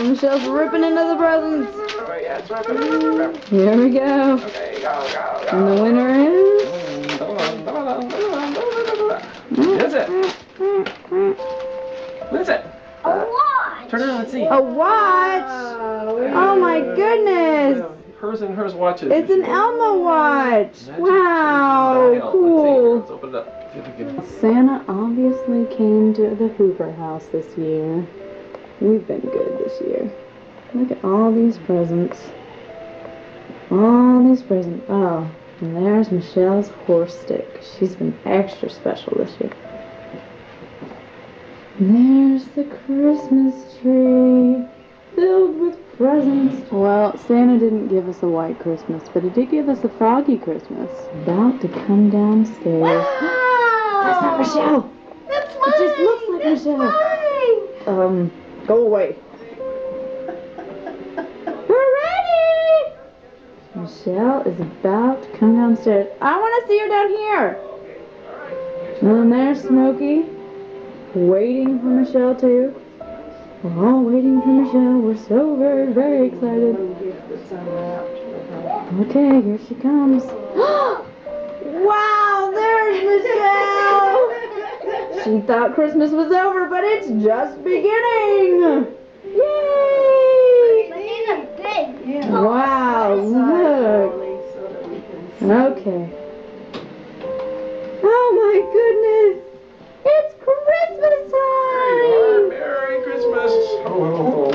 Michelle's ripping into the presents. Oh, yeah, it's ripping. Here we go. Okay, go. And the winner is... What is it? What is it? A watch. Turn it on, let's see. A watch! Oh my goodness! Hers and hers watches. It's an Elmo watch! Wow, cool. Let's open it up. See if we can... Santa obviously came to the Hoover house this year. We've been good this year. Look at all these presents. All these presents. Oh, and there's Michelle's horse stick. She's been extra special this year. And there's the Christmas tree filled with presents. Well, Santa didn't give us a white Christmas, but he did give us a froggy Christmas. About to come downstairs. Wow. That's not Michelle. That's mine. It just looks like That's Michelle. mine. Go away. We're ready! Michelle is about to come downstairs. I want to see her down here. And there's Smokey, waiting for Michelle too. We're all waiting for Michelle. We're so very, very excited. Okay, here she comes. Wow, there's Michelle! She thought Christmas was over, but it's just beginning! Yay! Santa's big. Wow, look. Okay. Oh my goodness! It's Christmas time! Merry Christmas. Oh.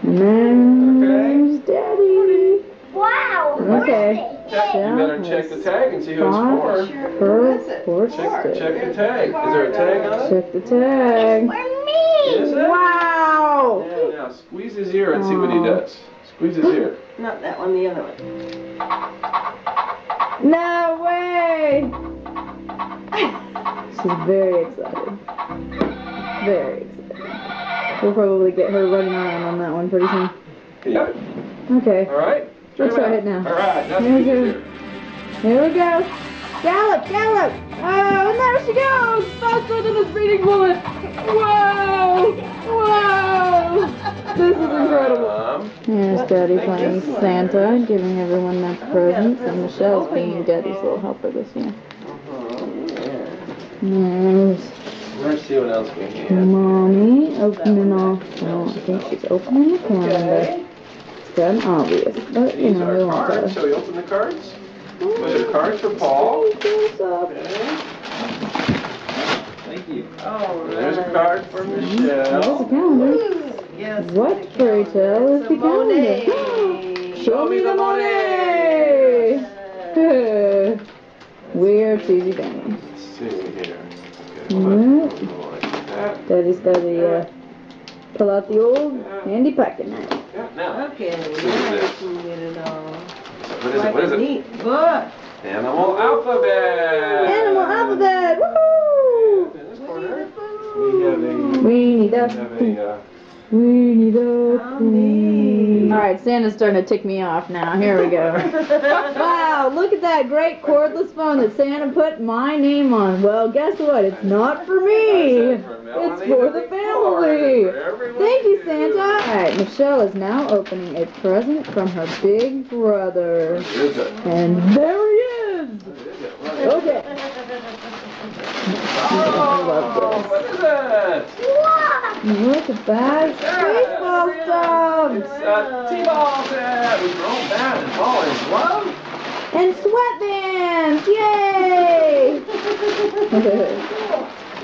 And there's Daddy. Wow. Okay. You better check the tag and see who it's for. Her horse stick. Check the tag. Is there a tag on it? Check the tag. For me. Is it? Wow! Yeah, now squeeze his ear and see what he does. Squeeze his ear. Not that one, the other one. No way! She's very excited. Very excited. We'll probably get her running around on that one pretty soon. Yep. Okay. All right. Let's try it now. All right. Now Here we squeeze go. his ear. Here we go. Gallop, gallop! Oh, and there she goes! Faster than a speeding bullet! Whoa! Whoa! This is incredible. Here's Daddy playing Santa, giving everyone their presents, and Michelle's being Daddy's little helper this year. There's Let's see what else we have. Mommy opening off. Oh, I think she's opening the calendar. It's kind of obvious, but you These know, are we won't cards. Shall we open the cards? Those are cards for Paul. Okay. Thank you. Oh, And there's a card for There's a Michelle. calendar. Yes. What fairy tale is the calendar? Show me the money! Weird cheesy thing. Let's see here. Alright. Like that. Daddy's got to pull out the old handy pocket knife. Yeah, now. Okay, now this. I can get it all. What is it? What is a it? neat book. Animal alphabet. Animal alphabet! Woohoo! In this corner, we have a. Weenie We duck. have a. Weenie duck. How neat. Alright, Santa's starting to tick me off now. Here we go. Wow, look at that great cordless phone that Santa put my name on. Well, guess what? It's not for me. It's for the family. Thank you, Santa. Alright, Michelle is now opening a present from her big brother. What is it? And there he is. Okay. Oh, what is it? Look at that. Baseball stuff. It's a T-ball set with your own bat and ball and glove. And sweatbands! Yay!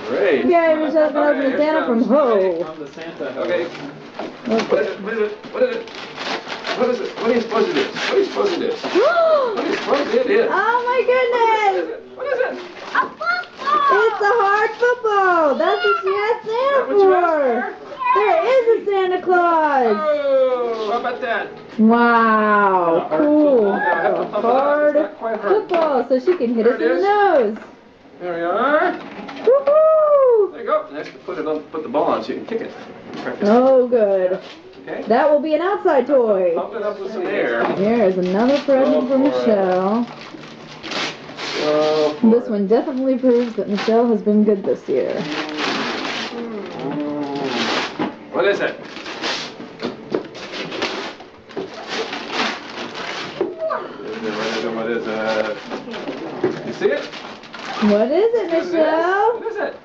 Great. Okay, Michelle's gonna open the Santa from Ho. From the Santa. Okay. What is it? What is it? What is it? What is it? What are you supposed to do? What are you supposed to do? What are you supposed to do? Oh my goodness! What is it? A football. It's a hard football! That's what she asked Santa What you for! asked There is a Santa Claus! Oh, how about that? Wow, cool. Yeah, I have to A pump it up. hard It's not quite hard. football so she can hit us There in it the is. nose. There we are. Woohoo! There you go. Next, put the ball on so you can kick it. Practice. Oh, good. Okay. That will be an outside toy. Pump it up with some air. Here's another present for Go for it. Michelle. Go for This it. one definitely proves that Michelle has been good this year. What is it? You see it? What is it, What Michelle? is it?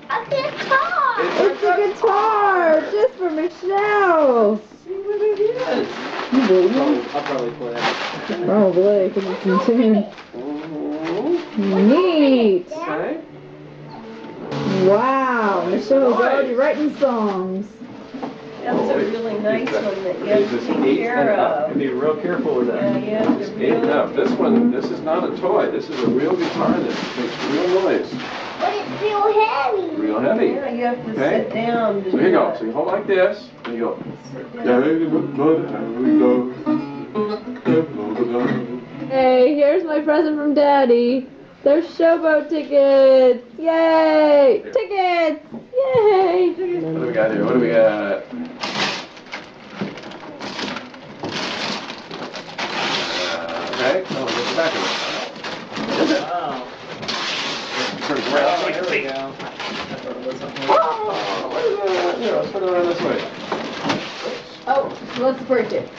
A guitar. It's a guitar, just for Michelle. See what it is. You believe me? I'll probably play it. Probably, because it's in tune. Neat. Okay. Wow, Michelle's already writing songs. That's a really nice one that you have Is to this take 8 care and up? of. Be real careful with Yeah, you have to 8 and up. really. This one, this is not a toy. This is a real guitar that makes real noise. But it's real heavy. Real heavy. Yeah, you have to Okay. sit down to So here you do go. it. So you hold like this, and you go. Hey, here's my present from Daddy. There's showboat tickets. Yay! Tickets! Yay! What do we got here? What do we got? Okay. Oh, get the back of it. What is it? Wow. Turn it around so we There can we see. go. I thought it was something. Oh, what is that? Here, let's turn it around this way. Oh, let's break it.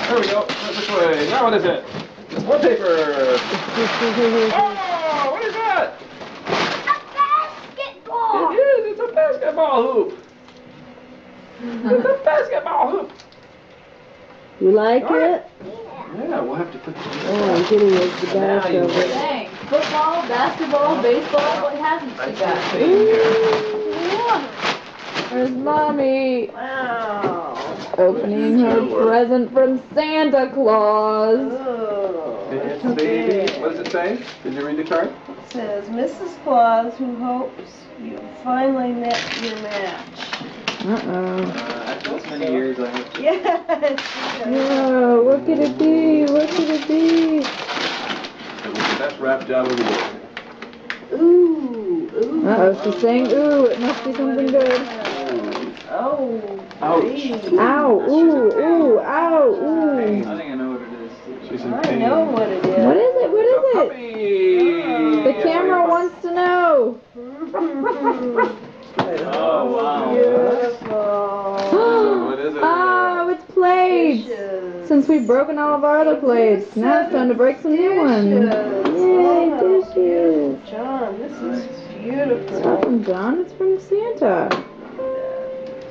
There we go. This way. Now what is it? It's more paper. Oh, what is that? A basketball. It is. It's a basketball hoop. It's a basketball hoop. You like All right. it? Yeah, we'll have to put this Oh, I'm getting it the back Now you of it. Dang. Football, basketball, baseball, what hasn't she got? here. There's Mommy Wow. opening her present from Santa Claus. Oh, It's that's baby. big. What does it say? Did you read the card? It says, Mrs. Claus, who hopes you finally met your match. Uh-oh. After this many years, I hope. Yes. Whoa, what could it be? What could it be? It was the best rap job of the year. Ooh, ooh. Uh-oh, she's saying, ooh, it must be something good. Oh. Ouch. geez. Ow, ooh, ooh, ow, ooh. I think I know what it is. She's in I pain. know what it is. What is it? What It's a is it? puppy. The camera wants to know. Oh, wow. So what is it? Oh, it's plates. Dishes. Since we've broken all of our other plates, now it's time to break some new ones. Yay, dishes. John, this is It's not beautiful. from John, it's from Santa.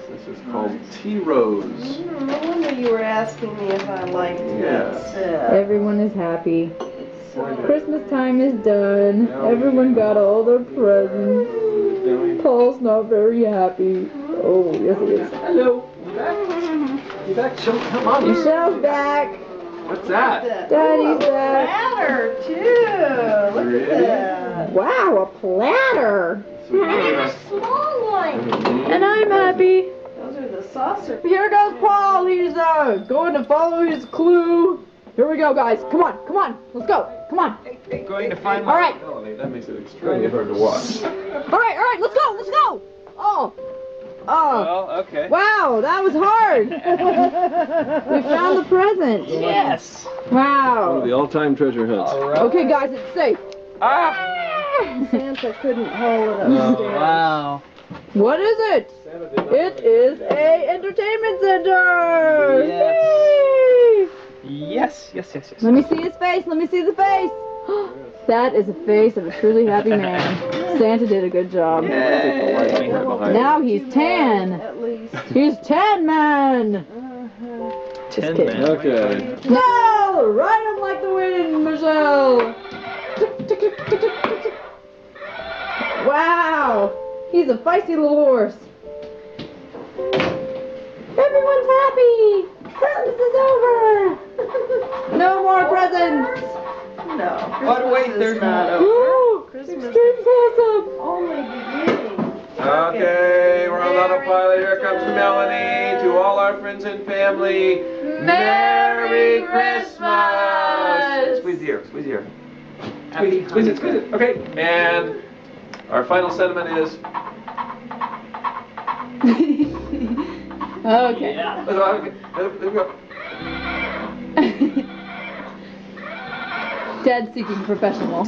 This is called Tea Rose. No wonder you were asking me if I liked Yeah. that set. Everyone is happy. Christmas time is done. Everyone got all their presents. Paul's not very happy. Oh, yes he is. Hello. You back? You back? Come on. Michelle's back. What's that? Daddy's back. Platter, too. Look Really? at that. Wow, a platter. And a small one. And I'm happy. Those are the saucer. Here goes Paul. He's going to follow his clue. Here we go, guys. Come on, come on. Let's go. Come on. Going to find All right. That makes it extremely hard to watch. All right. Let's go. Let's go. Oh. Well, okay. Wow, that was hard. We found the present. Yes. Wow. The all-time treasure hunts. All right. Okay, guys, it's safe. Santa couldn't hold it upstairs. Wow. What is it? It is a entertainment center. Yes. Yay! Yes. Let me see his face. Let me see the face. That is the face of a truly happy man. Santa did a good job. Now he's 10. At least. He's 10 man. Just 10 kidding. man. Okay. No! Ride him like the wind, Michelle. Wow. He's a feisty little horse. Everyone's happy. Christmas is over. No more presents. No. But wait, Christmas is there's not more. over. Woo! Christmas Extreme awesome. only beginning. Okay, we're on autopilot. Here comes Melanie. To all our friends and family, Merry Christmas! Squeeze the ear, squeeze the ear. Squeeze it. Okay, and our final sentiment is. Okay. There we go. Dead seeking professional.